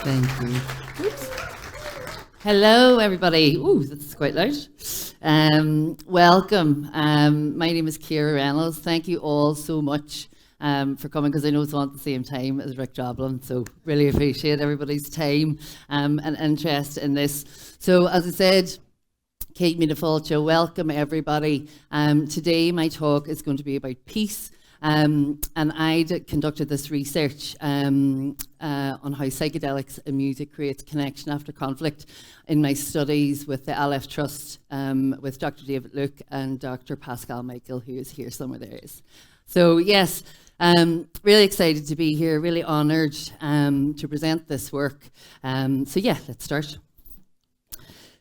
Thank you. Oops. Hello, everybody. Ooh, that's quite loud. Welcome. My name is Ciara Reynolds. Thank you all so much for coming, because I know it's on at the same time as Rick Joblin, so really appreciate everybody's time and interest in this. So, as I said, Kate Medafalcio, welcome everybody. Today my talk is going to be about peace. And I conducted this research on how psychedelics and music creates connection after conflict in my studies with the Alef Trust with Dr. David Luke and Dr. Pascal Michael, who is here somewhere. There is. So yes, really excited to be here, really honoured to present this work. So yeah, let's start.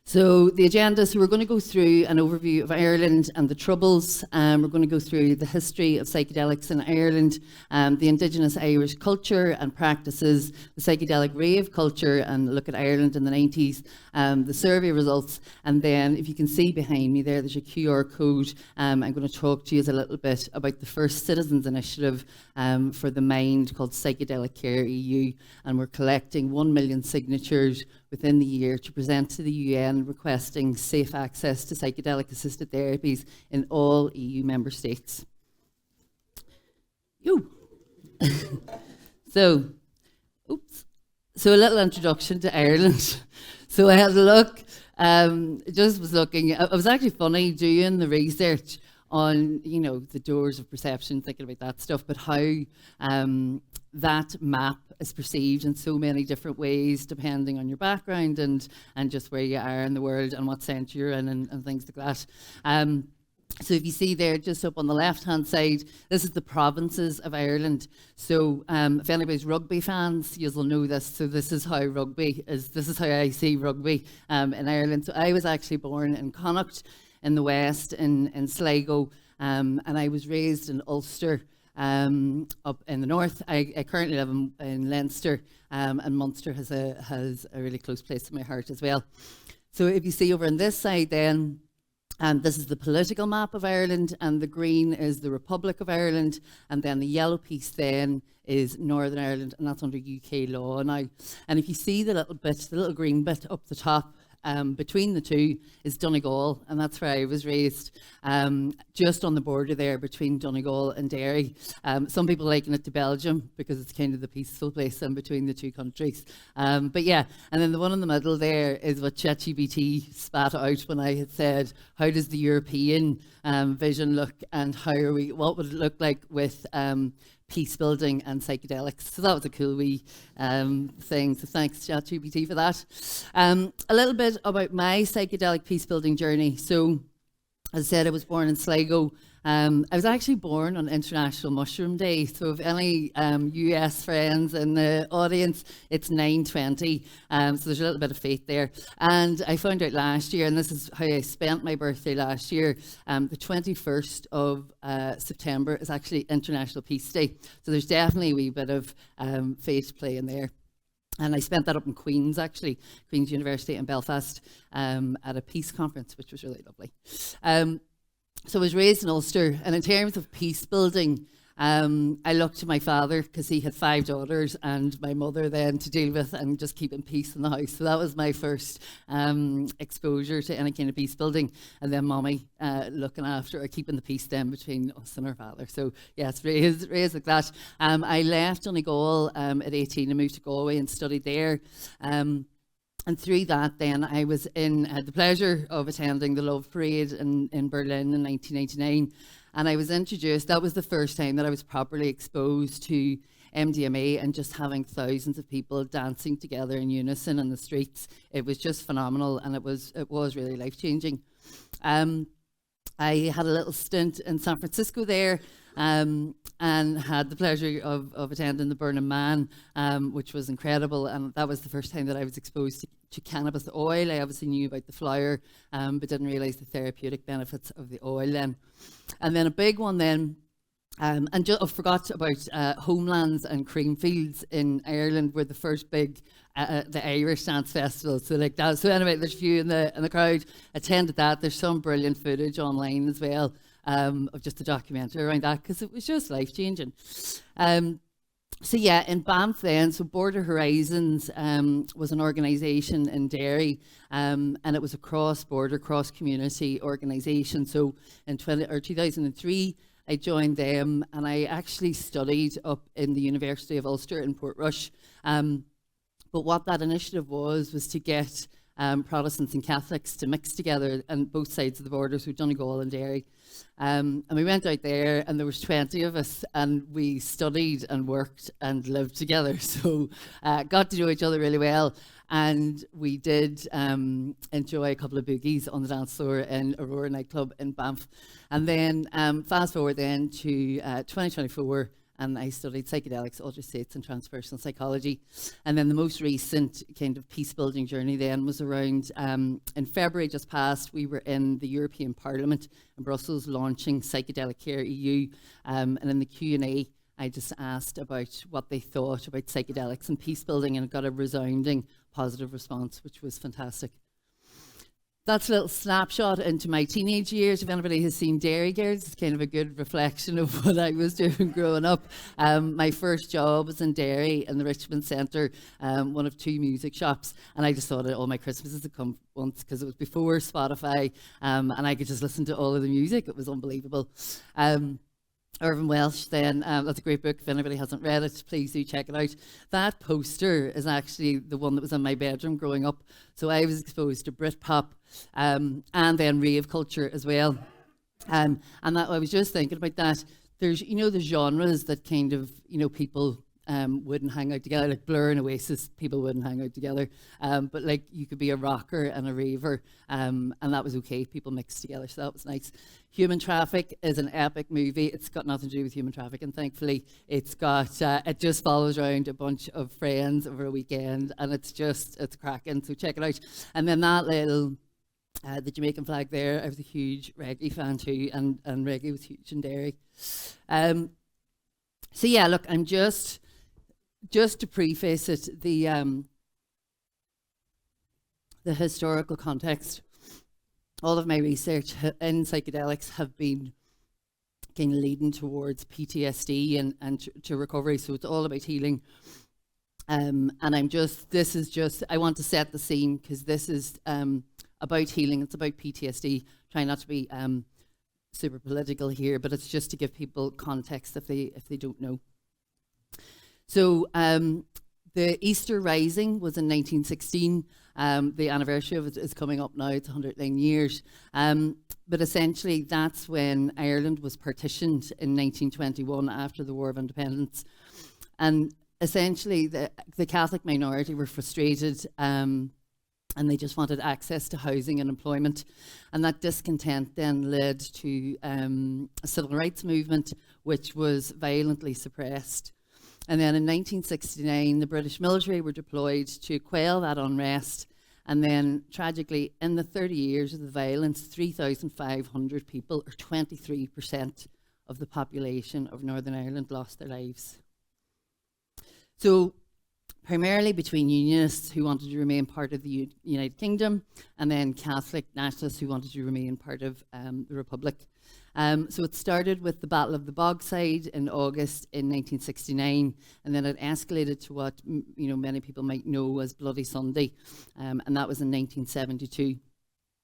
So the agenda, so we're going to go through an overview of Ireland and the Troubles. We're going to go through the history of psychedelics in Ireland, the Indigenous Irish culture and practices, the psychedelic rave culture, and look at Ireland in the 90s, the survey results, and then if you can see behind me there, there's a QR code. I'm going to talk to you a little bit about the first citizens initiative for the mind called Psychedelic Care EU, and we're collecting 1 million signatures within the year to present to the UN requesting safe access to psychedelic-assisted therapies in all EU member states. So a little introduction to Ireland. So I had a look, just was looking, I was actually funny doing the research on, you know, the doors of perception, thinking about that stuff, but how that map is perceived in so many different ways depending on your background and just where you are in the world and what centre you're in and things like that. So if you see there, just up on the left-hand side, this is the provinces of Ireland. So if anybody's rugby fans, you'll know this. So this is how I see rugby in Ireland. So I was actually born in Connacht in the west, in Sligo, and I was raised in Ulster, up in the north. I currently live in Leinster, and Munster has a really close place to my heart as well. So if you see over on this side then, this is the political map of Ireland, and the green is the Republic of Ireland, and then the yellow piece then is Northern Ireland, and that's under UK law now. And if you see the little green bit up the top, between the two is Donegal, and that's where I was raised, just on the border there between Donegal and Derry. Some people liken it to Belgium because it's kind of the peaceful place in between the two countries. But yeah, and then the one in the middle there is what ChatGPT spat out when I had said, how does the European vision look, and what would it look like with Peacebuilding and psychedelics? So that was a cool wee thing. So thanks, ChatGPT, for that. A little bit about my psychedelic peacebuilding journey. So, as I said, I was born in Sligo. I was actually born on International Mushroom Day. So if any US friends in the audience, it's 9/20. So there's a little bit of fate there. And I found out last year, and this is how I spent my birthday last year, the 21st of September is actually International Peace Day. So there's definitely a wee bit of fate playing there. And I spent that up in Queen's University in Belfast, at a peace conference, which was really lovely. So I was raised in Ulster, and in terms of peace building, I looked to my father because he had 5 daughters and my mother then to deal with and just keeping peace in the house. So that was my first exposure to any kind of peace building, and then mommy looking after or keeping the peace then between us and our father. So yes, raised like that. I left Donegal at 18 and moved to Galway and studied there. And through that then I had the pleasure of attending the Love Parade in Berlin in 1999, and I was introduced, that was the first time that I was properly exposed to MDMA and just having thousands of people dancing together in unison in the streets. It was just phenomenal, and it was really life-changing. I had a little stint in San Francisco there, and had the pleasure of attending the Burning Man, which was incredible, and that was the first time that I was exposed to cannabis oil. I obviously knew about the flower, but didn't realise the therapeutic benefits of the oil then. And then a big one then, and I forgot about Homelands and Creamfields in Ireland were the first big the Irish Dance Festival. So like that. So anyway, there's a few in the crowd attended that. There's some brilliant footage online as well of just a documentary around that, because it was just life changing. So yeah, in Banff then, so Border Horizons was an organisation in Derry, and it was a cross-border, cross-community organisation. So in 2003, I joined them, and I actually studied up in the University of Ulster in Portrush. But what that initiative was to get Protestants and Catholics to mix together on both sides of the border, so Donegal and Derry. And we went out there, and there was 20 of us, and we studied and worked and lived together. So got to know each other really well. And we did enjoy a couple of boogies on the dance floor in Aurora nightclub in Banff. And then fast forward then to 2024, and I studied psychedelics, States and Transpersonal Psychology. And then the most recent kind of peace-building journey then was around, in February just past, we were in the European Parliament in Brussels launching Psychedelic Care EU. And in the Q&A, I just asked about what they thought about psychedelics and peace-building, and got a resounding positive response, which was fantastic. That's a little snapshot into my teenage years. If anybody has seen Dairy Girls, it's kind of a good reflection of what I was doing growing up. My first job was in Derry in the Richmond Centre, one of 2 music shops, and I just thought that all my Christmases had come once, because it was before Spotify, and I could just listen to all of the music. It was unbelievable. Irvin Welsh then, that's a great book. If anybody hasn't read it, please do check it out. That poster is actually the one that was in my bedroom growing up. So I was exposed to Britpop and then rave culture as well. And that, I was just thinking about that. There's, the genres that kind of, people wouldn't hang out together, like Blur and Oasis, people wouldn't hang out together. But like you could be a rocker and a raver, and that was okay. People mixed together, so that was nice. Human Traffic is an epic movie. It's got nothing to do with human trafficking, thankfully. It's got, it just follows around a bunch of friends over a weekend, and it's cracking, so check it out. And then that little, the Jamaican flag there, I was a huge reggae fan too, and reggae was huge in Derry. So yeah, look, I'm just to preface it, the historical context, all of my research in psychedelics have been kind of leading towards PTSD and to recovery. So it's all about healing. And I want to set the scene, because this is about healing. It's about PTSD. Try not to be super political here, but it's just to give people context if they don't know. So the Easter Rising was in 1916. The anniversary of it is coming up now. It's 109 years. But essentially, that's when Ireland was partitioned in 1921 after the War of Independence. And essentially, the Catholic minority were frustrated, and they just wanted access to housing and employment. And that discontent then led to a civil rights movement, which was violently suppressed. And then in 1969, the British military were deployed to quell that unrest. And then, tragically, in the 30 years of the violence, 3,500 people, or 23% of the population of Northern Ireland, lost their lives. So, primarily between Unionists who wanted to remain part of the United Kingdom, and then Catholic nationalists who wanted to remain part of the Republic. So it started with the Battle of the Bogside in August in 1969, and then it escalated to what many people might know as Bloody Sunday, and that was in 1972,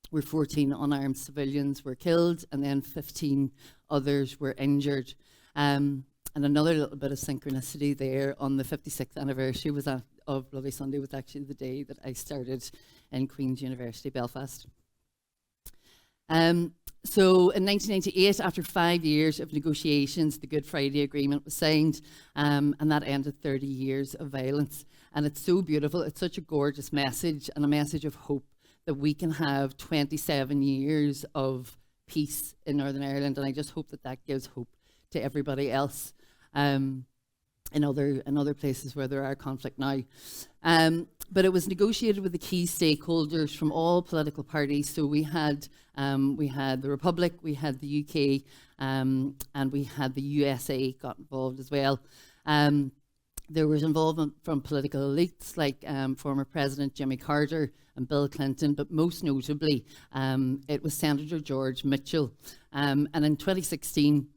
where 14 unarmed civilians were killed, and then 15 others were injured. And another little bit of synchronicity there, on the 56th anniversary of Bloody Sunday was actually the day that I started in Queen's University, Belfast. So in 1998, after 5 years of negotiations, the Good Friday Agreement was signed, and that ended 30 years of violence. And it's so beautiful. It's such a gorgeous message, and a message of hope that we can have 27 years of peace in Northern Ireland. And I just hope that that gives hope to everybody else in other places where there are conflict now. But it was negotiated with the key stakeholders from all political parties. So we had the Republic, we had the UK, and we had the USA got involved as well. There was involvement from political elites like former President Jimmy Carter and Bill Clinton, but most notably, it was Senator George Mitchell. And in 2016,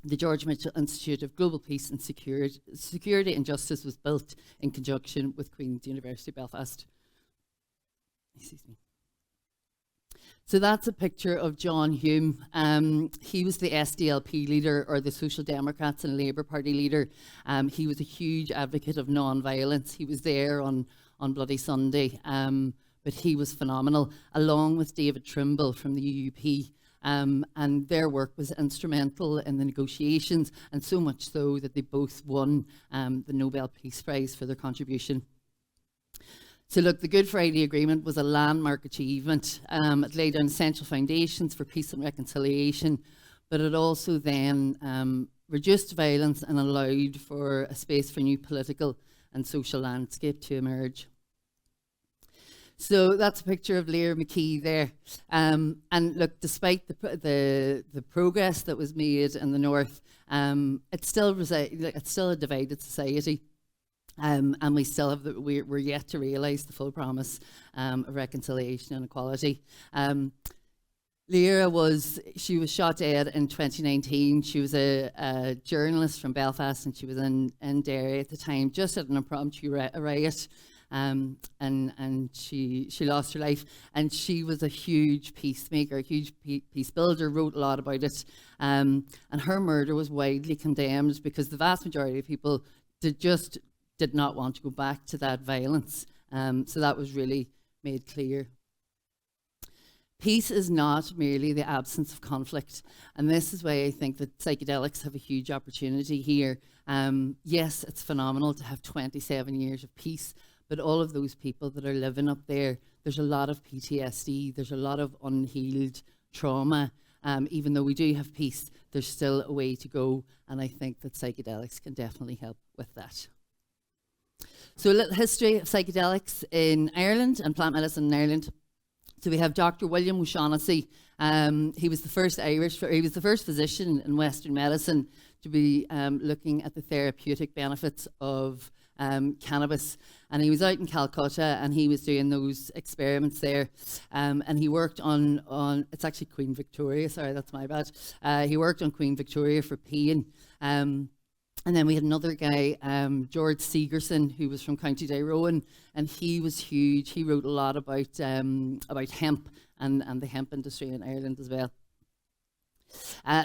the George Mitchell Institute of Global Peace and Security and Justice was built in conjunction with Queen's University Belfast. Excuse me. So that's a picture of John Hume. He was the SDLP leader, or the Social Democrats and Labour Party leader. He was a huge advocate of non-violence. He was there on Bloody Sunday, but he was phenomenal, along with David Trimble from the UUP. And their work was instrumental in the negotiations, and so much so that they both won the Nobel Peace Prize for their contribution. So look, the Good Friday Agreement was a landmark achievement. It laid down essential foundations for peace and reconciliation, but it also then reduced violence and allowed for a space for new political and social landscape to emerge. So that's a picture of Lear McKee there. And look, despite the progress that was made in the North, it's still a divided society. And we still have, we're yet to realise the full promise of reconciliation and equality. Lyra was shot dead in 2019. She was a journalist from Belfast, and she was in Derry at the time, just at an impromptu riot. And she lost her life, and she was a huge peacemaker, a huge peace builder, wrote a lot about it. And her murder was widely condemned because the vast majority of people did not want to go back to that violence. So that was really made clear. Peace is not merely the absence of conflict. And this is why I think that psychedelics have a huge opportunity here. Yes, it's phenomenal to have 27 years of peace, but all of those people that are living up there, there's a lot of PTSD, there's a lot of unhealed trauma. Even though we do have peace, there's still a way to go. And I think that psychedelics can definitely help with that. So a little history of psychedelics in Ireland and plant medicine in Ireland. So we have Dr. William O'Shaughnessy. He was the first physician in Western medicine to be looking at the therapeutic benefits of cannabis. And he was out in Calcutta, and he was doing those experiments there. And he worked on it's actually Queen Victoria, sorry, that's my bad. He worked on Queen Victoria for pain. And then we had another guy, George Segerson, who was from County Tyrone, and he was huge. He wrote a lot about hemp and the hemp industry in Ireland as well.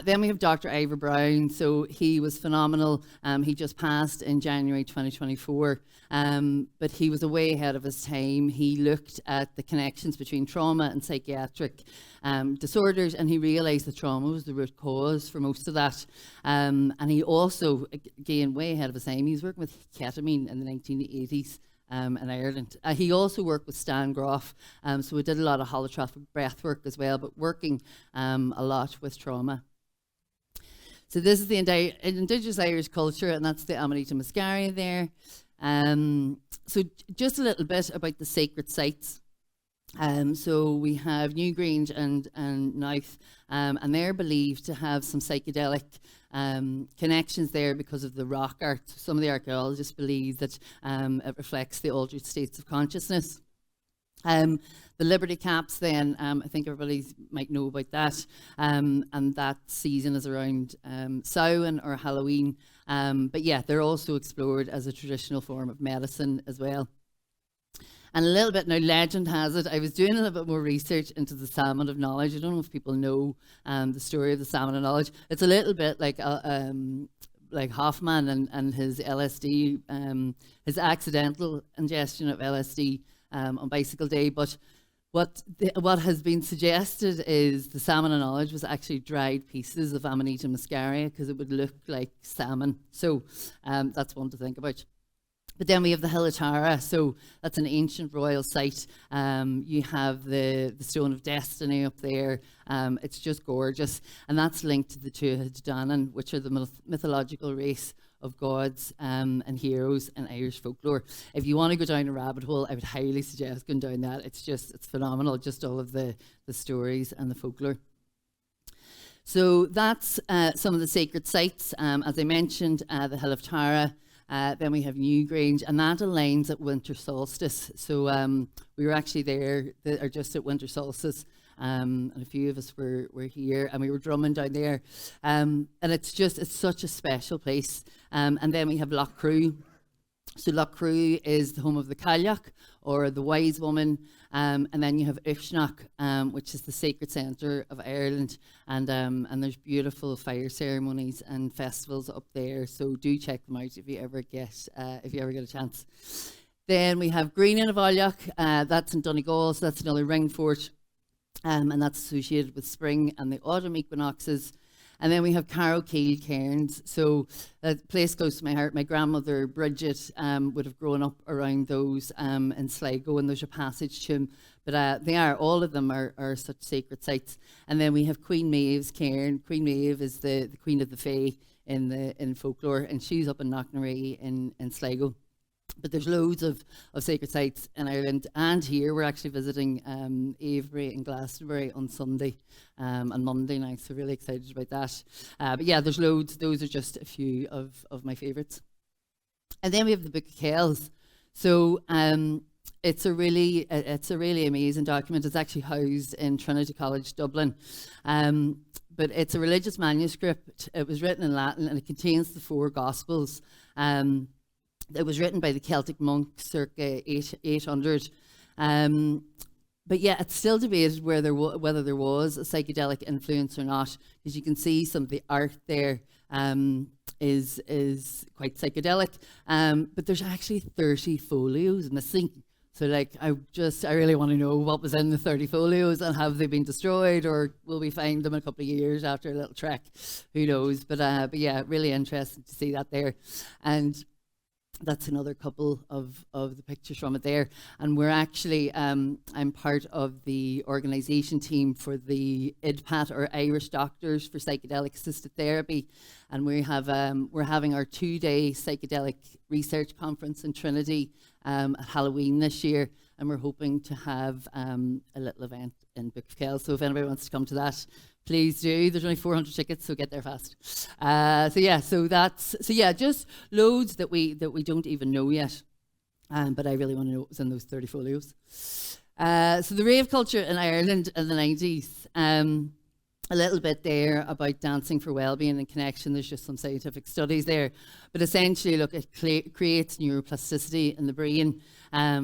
Then we have Dr. Ivor Brown. So he was phenomenal. He just passed in January 2024, but he was way ahead of his time. He looked at the connections between trauma and psychiatric disorders, and he realised that trauma was the root cause for most of that. And he also, again, way ahead of his time, he was working with ketamine in the 1980s. In Ireland. He also worked with Stan Groff, so we did a lot of holotrophic breath work as well, but working a lot with trauma. So this is the Indigenous Irish culture, and that's the Amanita Muscaria there. So just a little bit about the sacred sites. So we have Newgrange and Knowth, and they're believed to have some psychedelic connections there because of the rock art. Some of the archaeologists believe that it reflects the altered states of consciousness. The Liberty Caps then, I think everybody might know about that, and that season is around Samhain or Halloween. But yeah, they're also explored as a traditional form of medicine as well. And a little bit now, legend has it, I was doing a little bit more research into the salmon of knowledge. I don't know if people know the story of the salmon of knowledge. It's a little bit like Hoffman and his LSD, his accidental ingestion of LSD on Bicycle Day. But what has been suggested is the salmon of knowledge was actually dried pieces of Amanita muscaria because it would look like salmon. So that's one to think about. But then we have the Hill of Tara, so that's an ancient royal site. You have the Stone of Destiny up there. It's just gorgeous. And that's linked to the Tuatha De Danann, which are the mythological race of gods and heroes in Irish folklore. If you want to go down a rabbit hole, I would highly suggest going down that. It's phenomenal, just all of the stories and the folklore. So that's some of the sacred sites. As I mentioned, the Hill of Tara. Then we have Newgrange, and that aligns at winter solstice. So we were actually there, or just at winter solstice, and a few of us were here, and we were drumming down there. And it's such a special place. And then we have Loch Crew. So Loch Crew is the home of the Cailleach, or the Wise Woman, and then you have Uisneach, which is the sacred centre of Ireland, and there's beautiful fire ceremonies and festivals up there. So do check them out if you ever get a chance. Then we have Green in Avalloch, that's in Donegal, so that's another ring fort, and that's associated with spring and the autumn equinoxes. And then we have Carrowkeel Cairns. So that place close to my heart. My grandmother, Bridget, would have grown up around those in Sligo, and there's a passage to them. But all of them are such sacred sites. And then we have Queen Maeve's Cairn. Queen Maeve is the Queen of the Fae in folklore, and she's up in Knocknarea in Sligo. But there's loads of sacred sites in Ireland, and here we're actually visiting Avebury and Glastonbury on Sunday and Monday night, so really excited about that. But yeah, there's loads. Those are just a few of my favourites. And then we have the Book of Kells. So it's a really amazing document. It's actually housed in Trinity College, Dublin. But it's a religious manuscript. It was written in Latin, and it contains the 4 Gospels. It was written by the Celtic monks circa 800. But yeah, it's still debated whether there was a psychedelic influence or not, because you can see some of the art there is quite psychedelic. But there's actually 30 folios missing. So I really want to know what was in the 30 folios, and have they been destroyed, or will we find them in a couple of years after a little trek? Who knows? But yeah, really interesting to see that there. And that's another couple of the pictures from it there. And we're actually, I'm part of the organisation team for the IDPAT, or Irish Doctors for Psychedelic Assisted Therapy. And we're having our 2-day psychedelic research conference in Trinity at Halloween this year. And we're hoping to have a little event in Book of Kells. So if anybody wants to come to that, please do. There's only 400 tickets, so get there fast. Just loads that we don't even know yet. But I really want to know what was in those 30 folios. So the rave culture in Ireland in the 90s, a little bit there about dancing for wellbeing and connection. There's just some scientific studies there. But essentially, look, it creates neuroplasticity in the brain,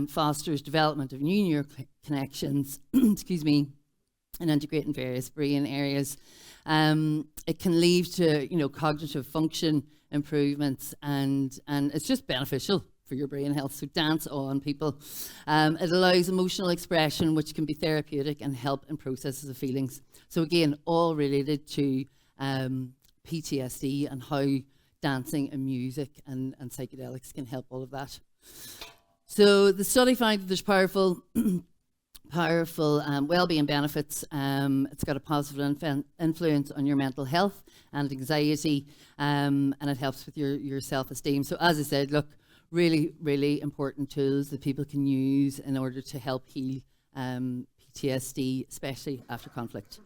fosters development of new neural connections, excuse me, and integrating various brain areas. It can lead to, cognitive function improvements, and it's just beneficial for your brain health. So dance on, people. It allows emotional expression, which can be therapeutic and help in processes of feelings. So again, all related to PTSD and how dancing and music and psychedelics can help all of that. So the study found that there's powerful well-being benefits. It's got a positive influence on your mental health and anxiety, and it helps with your self-esteem. So as I said, look, really, really important tools that people can use in order to help heal PTSD, especially after conflict.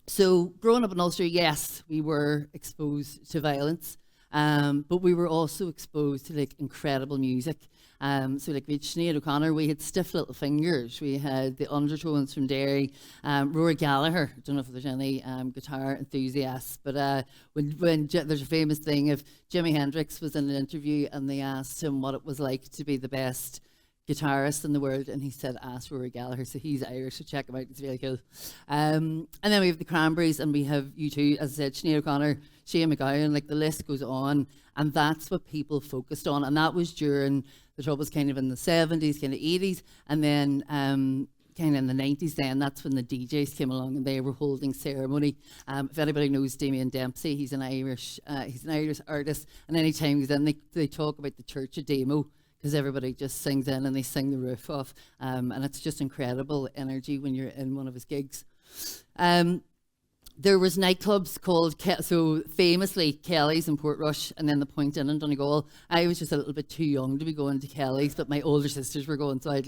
So growing up in Ulster, yes, we were exposed to violence, but we were also exposed to incredible music. We had Sinead O'Connor, we had Stiff Little Fingers, we had the Undertones from Derry, Rory Gallagher. I don't know if there's any guitar enthusiasts, but when there's a famous thing of Jimi Hendrix was in an interview and they asked him what it was like to be the best guitarist in the world, and he said, ask Rory Gallagher. So he's Irish, so check him out, it's really cool. And then we have the Cranberries, and we have U2, as I said, Sinead O'Connor, Shane MacGowan, the list goes on, and that's what people focused on. And that was during the troubles kind of in the 70s, kind of 80s, and then kind of in the 90s then, that's when the DJs came along and they were holding ceremony. If anybody knows Damien Dempsey, he's an Irish artist, and anytime he's in, they talk about the Church of Demo, because everybody just sings in and they sing the roof off, and it's just incredible energy when you're in one of his gigs. There was nightclubs called, so famously Kelly's in Portrush, and then the Point Inn in Donegal. I was just a little bit too young to be going to Kelly's, but my older sisters were going, so I'd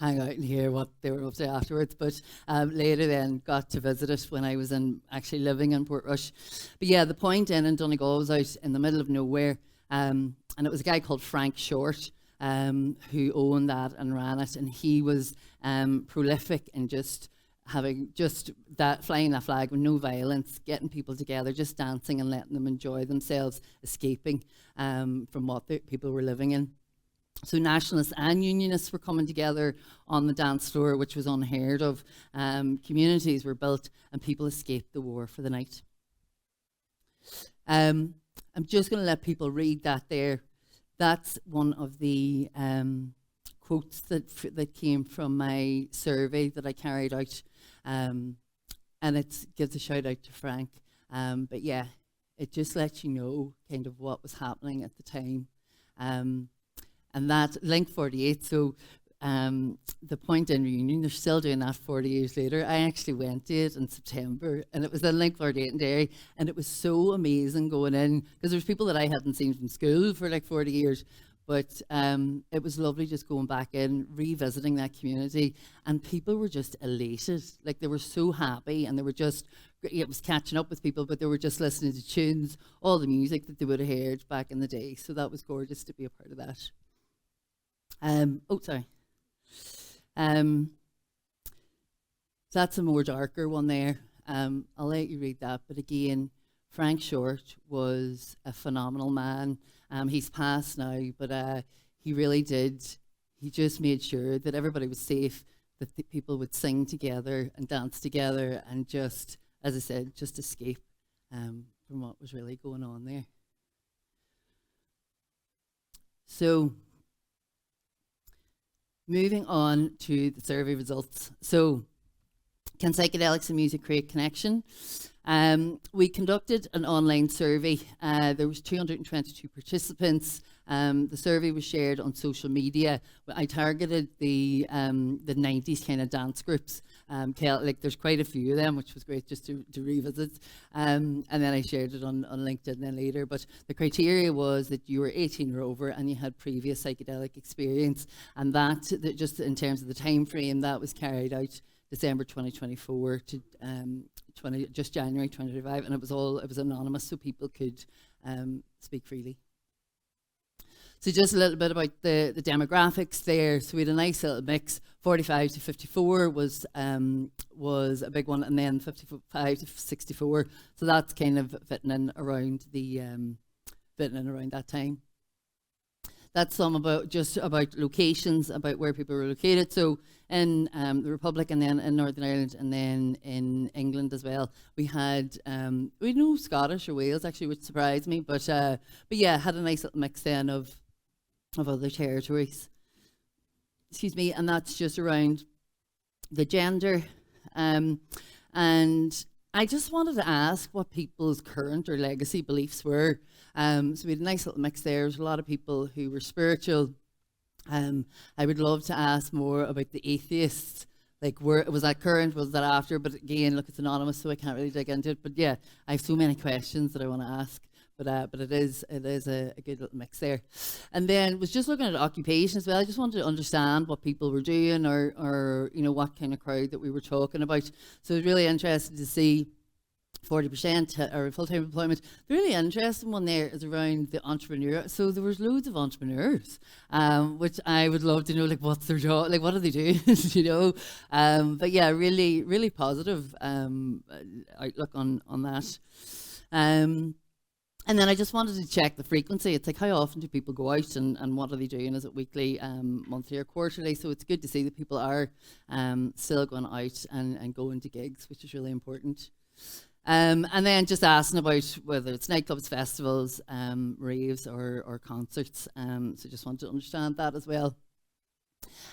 hang out and hear what they were up to afterwards. But later then got to visit it when I was actually living in Portrush. But yeah, the Point Inn in Donegal was out in the middle of nowhere, and it was a guy called Frank Short. who owned that and ran it, and he was prolific in just having just that, flying that flag with no violence, getting people together, just dancing and letting them enjoy themselves, escaping from what the people were living in. So nationalists and unionists were coming together on the dance floor, which was unheard of. Communities were built and people escaped the war for the night. I'm just going to let people read that there. That's one of the quotes that came from my survey that I carried out. And it gives a shout out to Frank. But yeah, it just lets you know kind of what was happening at the time. And that Link 48, so the Point In reunion, they're still doing that 40 years later. I actually went to it in September, and it was in Link 48 in Derry, and it was so amazing going in, because there's people that I hadn't seen from school for like 40 years, but it was lovely just going back in, revisiting that community, and people were just elated. Like, they were so happy, and they were just, it was catching up with people, but they were just listening to tunes, all the music that they would have heard back in the day. So that was gorgeous to be a part of that. That's a more darker one there. I'll let you read that. But again, Frank Short was a phenomenal man. He's passed now, but he really did. He just made sure that everybody was safe, that the people would sing together and dance together and just, as I said, just escape from what was really going on there. So, moving on to the survey results. So, can psychedelics and music create connection? We conducted an online survey. There was 222 participants. The survey was shared on social media. I targeted the 90s kind of dance groups. Like, there's quite a few of them, which was great just to revisit. And then I shared it on LinkedIn then later. But the criteria was that you were 18 or over and you had previous psychedelic experience. And that just in terms of the time frame, that was carried out December 2024 to just January 2025, and it was anonymous, so people could speak freely. So just a little bit about the demographics there. So we had a nice little mix. 45 to 54 was a big one, and then 55 to 64. So that's kind of fitting in around that time. That's some about locations, about where people were located. So in the Republic, and then in Northern Ireland, and then in England as well. We had no Scottish or Wales actually, which surprised me, but yeah, had a nice little mix then of other territories. Excuse me, and that's just around the gender. And I just wanted to ask what people's current or legacy beliefs were. So we had a nice little mix there. There's a lot of people who were spiritual. I would love to ask more about the atheists. Like, was that current? Was that after? But again, look, it's anonymous, so I can't really dig into it. But yeah, I have so many questions that I want to ask. But it is a good little mix there. And then was just looking at occupation as well. I just wanted to understand what people were doing, or what kind of crowd that we were talking about. So I was really interested to see 40% are full-time employment. The really interesting one there is around the entrepreneur. So there was loads of entrepreneurs, which I would love to know, like, what's their job, like, what are they doing, But yeah, really, really positive outlook on that. And then I just wanted to check the frequency. It's like, how often do people go out, and what are they doing? Is it weekly, monthly, or quarterly? So it's good to see that people are still going out and going to gigs, which is really important. And then just asking about whether it's nightclubs, festivals, raves, or concerts. So just want to understand that as well.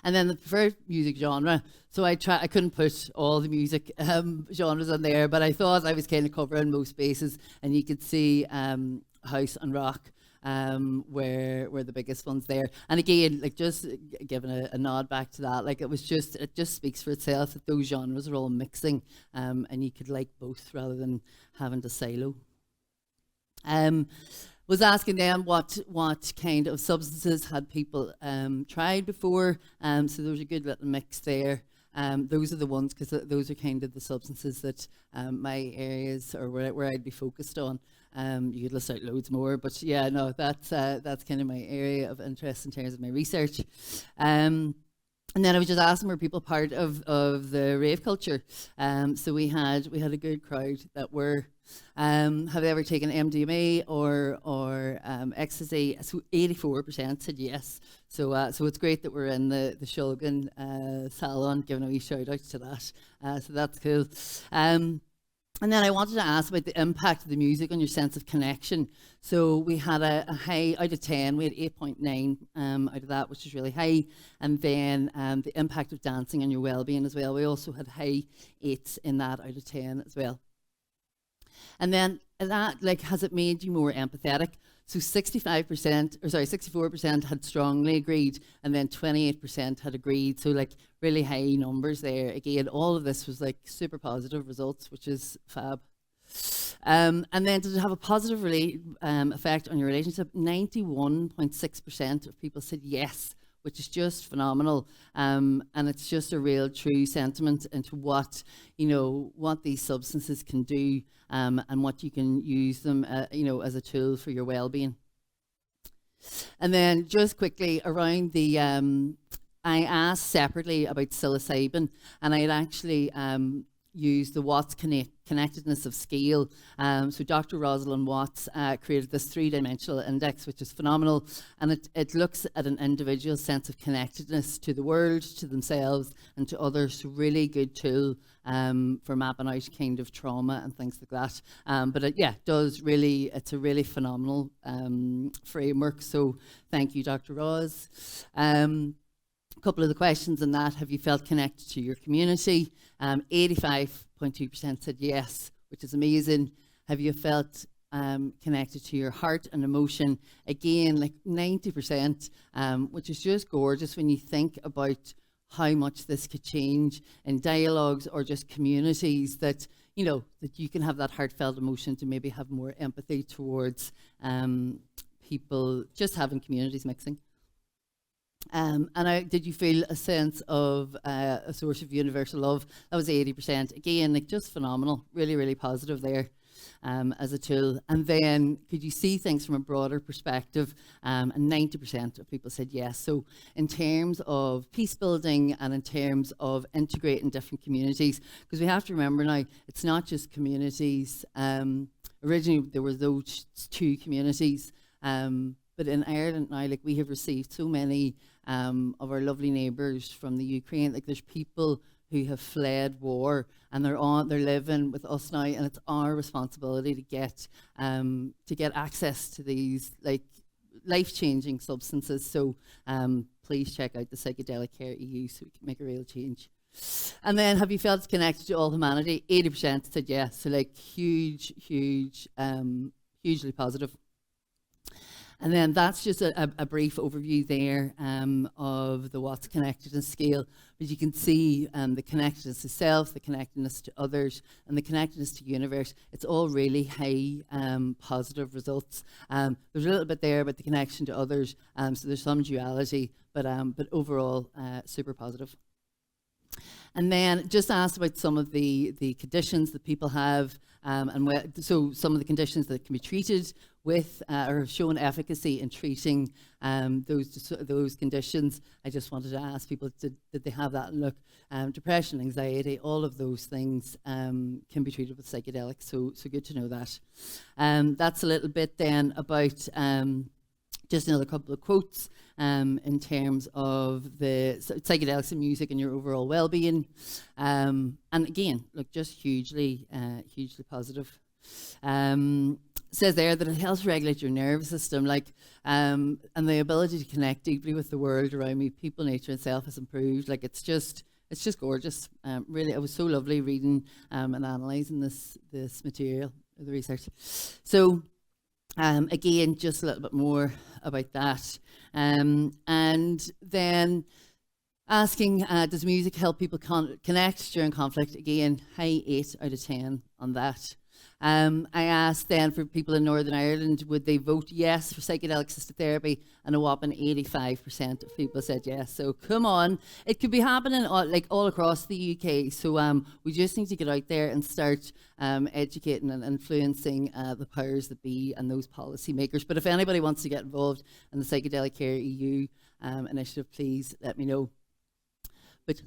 And then the preferred music genre. So I couldn't put all the music genres in there, but I thought I was kind of covering most bases, and you could see house and rock were the biggest ones there. And again, like, just giving a nod back to that, like, it just speaks for itself that those genres are all mixing, and you could like both rather than having to silo. Was asking them what kind of substances had people tried before. So there was a good little mix there. Those are the ones, because those are kind of the substances that my areas, or where I'd be focused on. You could list out loads more, but yeah, no, that's kind of my area of interest in terms of my research. And then I was just asking, were people part of the rave culture? So we had a good crowd that were, have they ever taken MDMA or ecstasy? So 84% said yes. So it's great that we're in the Shulgin salon, giving a wee shout out to that. So that's cool. And then I wanted to ask about the impact of the music on your sense of connection. So we had a high out of 10, we had 8.9 out of that, which is really high. And then the impact of dancing on your well-being as well. We also had high 8s in that out of 10 as well. And then that, like, has it made you more empathetic? So 64% had strongly agreed, and then 28% had agreed. So like really high numbers there. Again, all of this was like super positive results, which is fab. And then did it have a positive effect on your relationship? 91.6% of people said yes, which is just phenomenal. And it's just a real true sentiment into what, what these substances can do, and what you can use them, as a tool for your well-being. And then just quickly around the, I asked separately about psilocybin, and I had actually used the Watts connectedness of scale. So Dr. Rosalind Watts created this 3-dimensional index, which is phenomenal, and it looks at an individual's sense of connectedness to the world, to themselves, and to others. So really good tool for mapping out kind of trauma and things like that. But it's a really phenomenal framework. So thank you, Dr. Roz. A couple of the questions in that: have you felt connected to your community? 85.2% said yes, which is amazing. Have you felt connected to your heart and emotion? Again, like 90%, which is just gorgeous when you think about how much this could change in dialogues or just communities, that that you can have that heartfelt emotion to maybe have more empathy towards people, just having communities mixing. And did you feel a sense of a source of universal love? That was 80%. Again, like just phenomenal, really, really positive there as a tool. And then could you see things from a broader perspective? And 90% of people said yes. So in terms of peace building and in terms of integrating different communities, because we have to remember now, it's not just communities. Originally, there were those 2 communities. But in Ireland now, like, we have received so many of our lovely neighbours from the Ukraine. Like, there's people who have fled war and they're living with us now, and it's our responsibility to get access to these like life-changing substances. So please check out the Psychedelic Care EU so we can make a real change. And then, have you felt connected to all humanity? 80% said yes. So like hugely positive. And then that's just a brief overview there of the Watts connectedness scale. But you can see the connectedness to self, the connectedness to others, and the connectedness to universe. It's all really high positive results. There's a little bit there about the connection to others, so there's some duality, but overall super positive. And then just asked about some of the conditions that people have, so some of the conditions that can be treated with or have shown efficacy in treating those conditions. I just wanted to ask people, did they have that look? Depression, anxiety, all of those things can be treated with psychedelics, so good to know that. That's a little bit then about just another couple of quotes in terms of the psychedelics and music and your overall well-being. And again, look, just hugely positive. Says there that it helps regulate your nervous system, and the ability to connect deeply with the world around me, people, nature, and self has improved. Like, it's just gorgeous. Really, it was so lovely reading and analysing this material, the research. So. Again, just a little bit more about that. And then asking, does music help people connect during conflict? Again, high 8 out of 10 on that. I asked then for people in Northern Ireland, would they vote yes for psychedelic assisted therapy, and a whopping 85% of people said yes. So come on, it could be happening all across the UK. So we just need to get out there and start educating and influencing the powers that be and those policymakers. But if anybody wants to get involved in the Psychedelic Care EU initiative, please let me know. But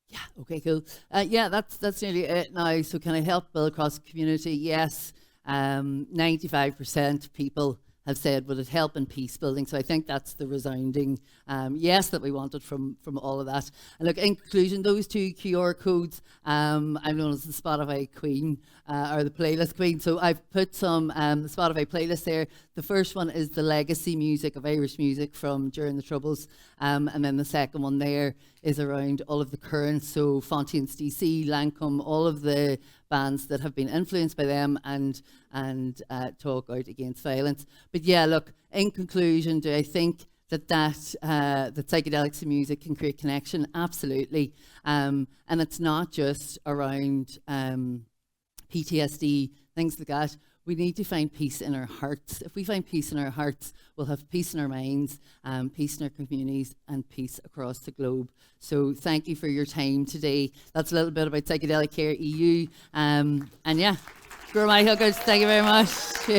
yeah, okay, cool. Yeah, that's nearly it now. So can I help build across the community? Yes. 95% people have said, would it help in peace building? So I think that's the resounding yes that we wanted from all of that. And look, in conclusion, those two QR codes, I'm known as the Spotify Queen, or the playlist Queen. So I've put some the Spotify playlist there. The first one is the legacy music of Irish music from during the Troubles. And then the second one there is around all of the current, so Fontaines DC, Lancome, all of the bands that have been influenced by them and talk out against violence. But yeah, look, in conclusion, do I think that psychedelics and music can create connection? Absolutely. And it's not just around PTSD, things like that. We need to find peace in our hearts. If we find peace in our hearts, we'll have peace in our minds, peace in our communities, and peace across the globe. So thank you for your time today. That's a little bit about Psychedelic Care EU. And yeah, for my hookers, thank you very much.